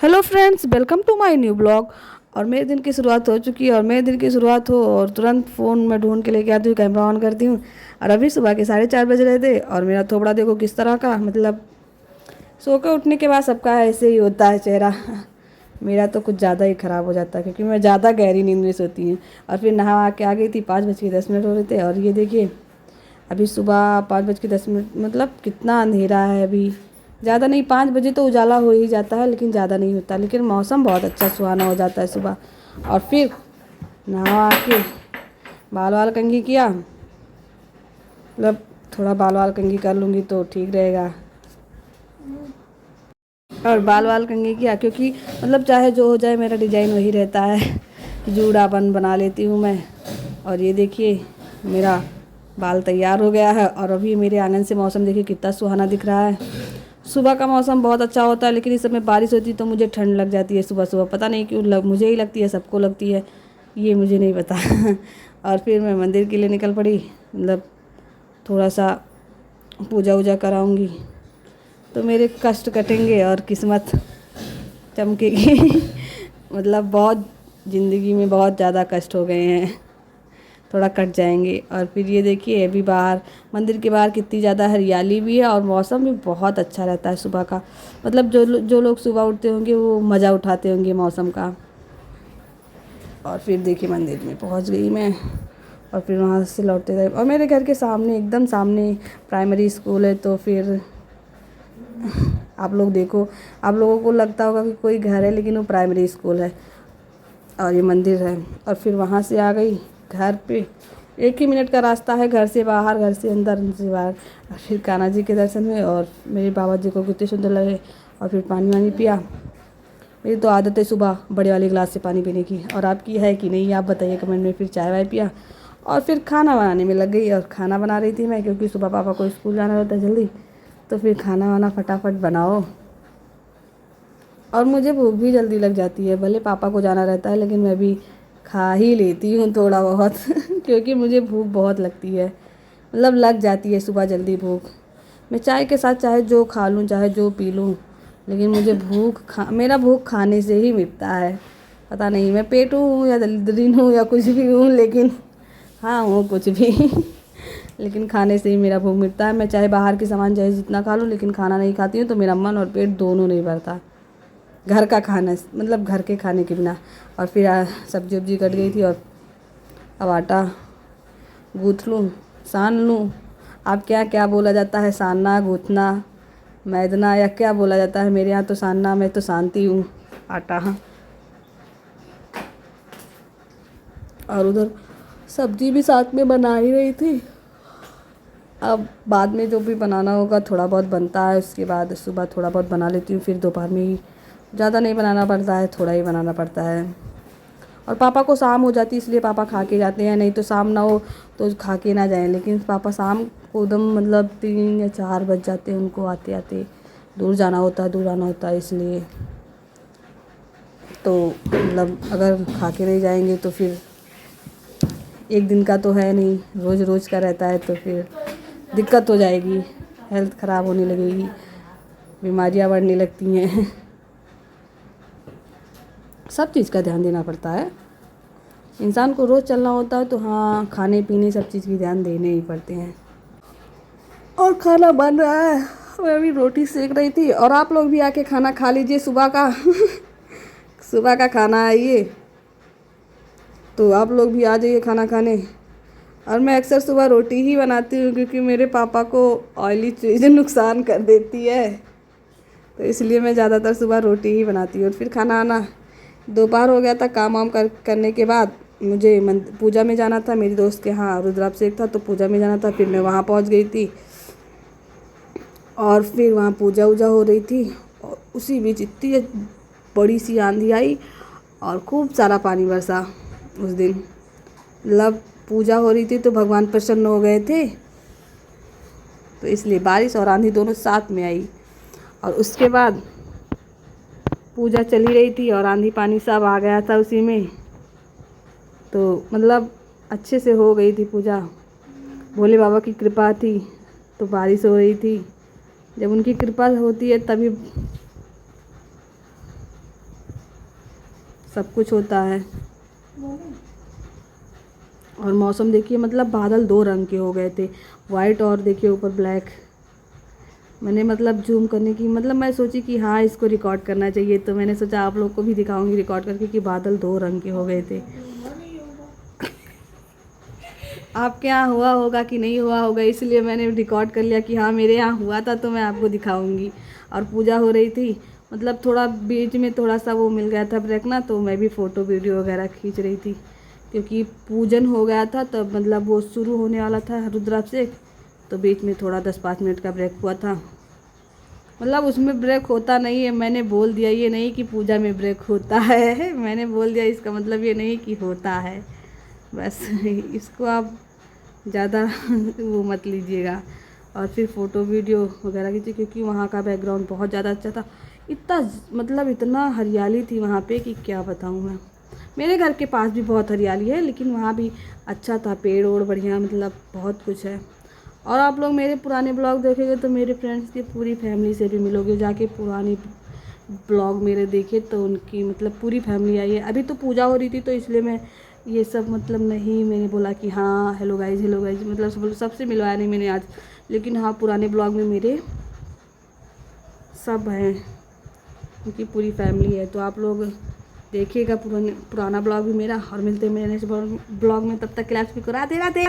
Hello friends, welcome to my new blog. और मेरे दिन की शुरुआत हो चुकी है और मेरे दिन की शुरुआत हो और तुरंत फ़ोन में ढूंढ के लेके आती हूँ, कैमरा ऑन करती हूँ। और अभी सुबह के 4:30 बज रहे थे और मेरा थोबड़ा देखो किस तरह का, मतलब सो के उठने के बाद सबका ऐसे ही होता है चेहरा। मेरा तो कुछ ज़्यादा ही ख़राब हो जाता है क्योंकि मैं ज़्यादा गहरी नींद में सोती हूँ। और फिर नहा के आ गई थी, 5:10 हो रहे थे। और ये देखिए अभी सुबह 5:10, मतलब कितना अंधेरा है अभी। ज़्यादा नहीं, 5 बजे तो उजाला हो ही जाता है लेकिन ज़्यादा नहीं होता। लेकिन मौसम बहुत अच्छा सुहाना हो जाता है सुबह। और फिर नहा के बाल वाल कंघी किया, मतलब थोड़ा बाल वाल कंघी कर लूँगी तो ठीक रहेगा। और बाल वाल कंघी किया क्योंकि मतलब चाहे जो हो जाए मेरा डिज़ाइन वही रहता है। जूड़ा बना लेती हूँ मैं। और ये देखिए मेरा बाल तैयार हो गया है। और अभी मेरे आंगन से मौसम देखिए कितना सुहाना दिख रहा है। सुबह का मौसम बहुत अच्छा होता है लेकिन इस समय बारिश होती है तो मुझे ठंड लग जाती है सुबह सुबह। पता नहीं क्यों, मुझे ही लगती है, सबको लगती है, ये मुझे नहीं पता। और फिर मैं मंदिर के लिए निकल पड़ी, मतलब थोड़ा सा पूजा वूजा कराऊंगी तो मेरे कष्ट कटेंगे और किस्मत चमकेगी। मतलब बहुत ज़िंदगी में बहुत ज़्यादा कष्ट हो गए हैं, थोड़ा कट जाएंगे। और फिर ये देखिए अभी बाहर, मंदिर के बाहर कितनी ज़्यादा हरियाली भी है और मौसम भी बहुत अच्छा रहता है सुबह का। मतलब जो लोग सुबह उठते होंगे वो मज़ा उठाते होंगे मौसम का। और फिर देखिए मंदिर में पहुंच गई मैं। और फिर वहाँ से लौटते गए और मेरे घर के सामने, एकदम सामने प्राइमरी स्कूल है। तो फिर आप लोग देखो, आप लोगों को लगता होगा कि कोई घर है लेकिन वो प्राइमरी स्कूल है और ये मंदिर है। और फिर वहाँ से आ गई घर पे। 1 ही मिनट का रास्ता है, घर से बाहर, घर से अंदर, अंदर से बाहर। और फिर कान्हा जी के दर्शन हुए और मेरे बाबा जी को कितने सुंदर लगे। और फिर पानी वानी पिया। मेरी तो आदत है सुबह बड़े वाले गिलास से पानी पीने की, और आपकी है कि नहीं आप बताइए कमेंट में। फिर चाय वाय पिया और फिर खाना बनाने में लग गई। और खाना बना रही थी मैं क्योंकि सुबह पापा को स्कूल जाना रहता है जल्दी। तो फिर खाना वाना फटाफट बनाओ। और मुझे भूख भी जल्दी लग जाती है, भले पापा को जाना रहता है लेकिन मैं भी खा ही लेती हूँ थोड़ा बहुत। क्योंकि मुझे भूख बहुत लगती है, मतलब लग जाती है सुबह जल्दी भूख। मैं चाय के साथ चाहे जो खा लूँ, चाहे जो पी लूँ, लेकिन मुझे मेरा भूख खाने से ही मिटता है। पता नहीं मैं पेटू हूँ या दरिद्रीन हूँ या कुछ भी हूँ, लेकिन हाँ हूँ कुछ भी। लेकिन खाने से ही मेरा भूख मिटता है। मैं चाहे बाहर के सामान चाहे जितना खा लूँ लेकिन खाना नहीं खाती हूँ तो मेरा मन और पेट दोनों नहीं भरता, घर का खाना, मतलब घर के खाने के बिना। और फिर सब्जी वब्जी कट गई थी और अब आटा गूँथ लूँ, सान लूँ। अब क्या क्या बोला जाता है, सानना, गूँथना, मैदना, या क्या बोला जाता है? मेरे यहाँ तो सानना, मैं तो सानती हूँ आटा। हाँ। और उधर सब्जी भी साथ में बना ही रही थी। अब बाद में जो भी बनाना होगा थोड़ा बहुत बनता है, उसके बाद सुबह थोड़ा बहुत बना लेती हूँ। फिर दोपहर में ही, ज़्यादा नहीं बनाना पड़ता है, थोड़ा ही बनाना पड़ता है। और पापा को शाम हो जाती है इसलिए पापा खा के जाते हैं, नहीं तो शाम ना हो तो खा के ना जाएं। लेकिन पापा शाम को एकदम, मतलब 3 या 4 बज जाते हैं उनको आते आते। दूर जाना होता है, दूर आना होता है, इसलिए तो मतलब अगर खा के नहीं जाएंगे तो फिर एक दिन का तो है नहीं, रोज़ रोज़ का रहता है तो फिर दिक्कत हो जाएगी, हेल्थ ख़राब होने लगेगी, बीमारियां बढ़ने लगती हैं। सब चीज़ का ध्यान देना पड़ता है। इंसान को रोज़ चलना होता है तो हाँ, खाने पीने सब चीज़ की ध्यान देने ही पड़ते हैं। और खाना बन रहा है, मैं अभी रोटी सेक रही थी। और आप लोग भी आके खाना खा लीजिए सुबह का। सुबह का खाना है ये, तो आप लोग भी आ जाइए खाना खाने। और मैं अक्सर सुबह रोटी ही बनाती हूँ क्योंकि मेरे पापा को ऑयली चीज़ें नुकसान कर देती है, तो इसलिए मैं ज़्यादातर सुबह रोटी ही बनाती हूँ। और फिर खाना आना दोपहर हो गया था। काम वाम करने के बाद मुझे पूजा में जाना था, मेरी दोस्त के यहाँ रुद्राभिषेक था तो पूजा में जाना था। फिर मैं वहाँ पहुँच गई थी और फिर वहाँ पूजा वूजा हो रही थी। और उसी बीच इतनी बड़ी सी आंधी आई और खूब सारा पानी बरसा उस दिन। मतलब पूजा हो रही थी तो भगवान प्रसन्न हो गए थे, तो इसलिए बारिश और आंधी दोनों साथ में आई। और उसके बाद पूजा चली रही थी और आंधी पानी सब आ गया था उसी में, तो मतलब अच्छे से हो गई थी पूजा। भोले बाबा की कृपा थी तो बारिश हो रही थी। जब उनकी कृपा होती है तभी सब कुछ होता है। और मौसम देखिए, मतलब बादल दो रंग के हो गए थे, वाइट और देखिए ऊपर ब्लैक। मैंने मतलब जूम करने की, मतलब मैं सोची कि हाँ इसको रिकॉर्ड करना चाहिए, तो मैंने सोचा आप लोग को भी दिखाऊंगी रिकॉर्ड करके कि बादल दो रंग के हो गए थे। आपके यहाँ हुआ होगा कि नहीं हुआ होगा, इसलिए मैंने रिकॉर्ड कर लिया कि हाँ मेरे यहाँ हुआ था तो मैं आपको दिखाऊंगी। और पूजा हो रही थी, मतलब थोड़ा बीच में थोड़ा सा वो मिल गया था ब्रेक ना, तो मैं भी फ़ोटो वीडियो वगैरह खींच रही थी, क्योंकि पूजन हो गया था तब, मतलब वो शुरू होने वाला था रुद्राभिषेक, तो बीच में थोड़ा 10-5 मिनट का ब्रेक हुआ था। मतलब उसमें ब्रेक होता नहीं है, मैंने बोल दिया, ये नहीं कि पूजा में ब्रेक होता है मैंने बोल दिया, इसका मतलब ये नहीं कि होता है, बस इसको आप ज़्यादा वो मत लीजिएगा। और फिर फ़ोटो वीडियो वगैरह खींची, क्योंकि वहाँ का बैकग्राउंड बहुत ज़्यादा अच्छा था। इतना मतलब इतना हरियाली थी वहाँ पे कि क्या बताऊँ मैं। मेरे घर के पास भी बहुत हरियाली है, लेकिन वहाँ भी अच्छा था, पेड़ ओड़ बढ़िया, मतलब बहुत कुछ है। और आप लोग मेरे पुराने ब्लॉग देखेंगे तो मेरे फ्रेंड्स की पूरी फैमिली से भी मिलोगे, जाके पुरानी ब्लॉग मेरे देखे तो उनकी मतलब पूरी फैमिली आई है। अभी तो पूजा हो रही थी तो इसलिए मैं ये सब मतलब नहीं, मैंने बोला कि हाँ हेलो गाइज मतलब सबसे मिलवाया नहीं मैंने आज, लेकिन हाँ पुराने ब्लॉग में मेरे सब हैं, उनकी पूरी फैमिली है। तो आप लोग देखिएगा पुराना ब्लॉग भी मेरा, और मिलते हैं मेरे नेक्स्ट ब्लॉग में। तब तक क्लास भी करा दे।